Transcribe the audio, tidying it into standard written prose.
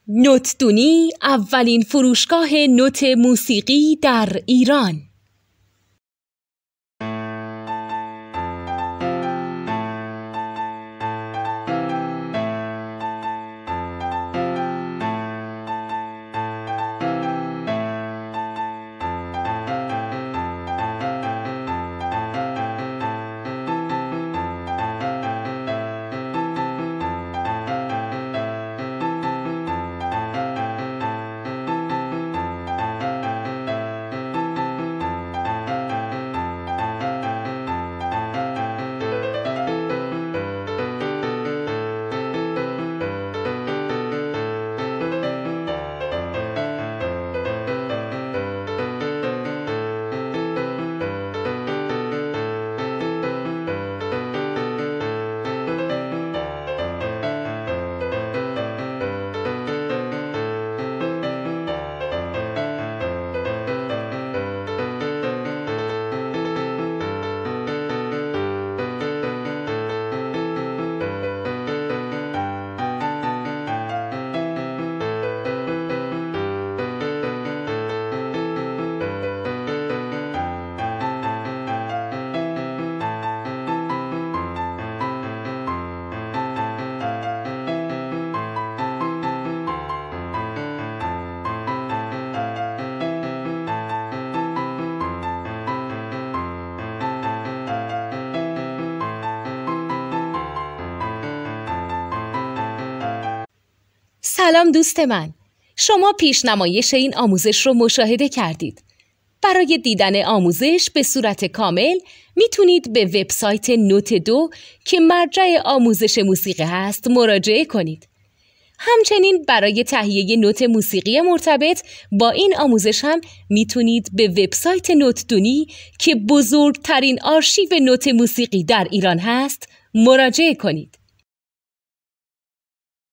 نوتدونی اولین فروشگاه نوت موسیقی در ایران. سلام دوست من، شما پیشنمایش این آموزش رو مشاهده کردید. برای دیدن آموزش به صورت کامل میتونید به وبسایت نوت 2 که مرجع آموزش موسیقی هست مراجعه کنید. همچنین برای تهیه نوت موسیقی مرتبط با این آموزش هم میتونید به وبسایت نوتدونی که بزرگترین آرشیو نوت موسیقی در ایران هست مراجعه کنید.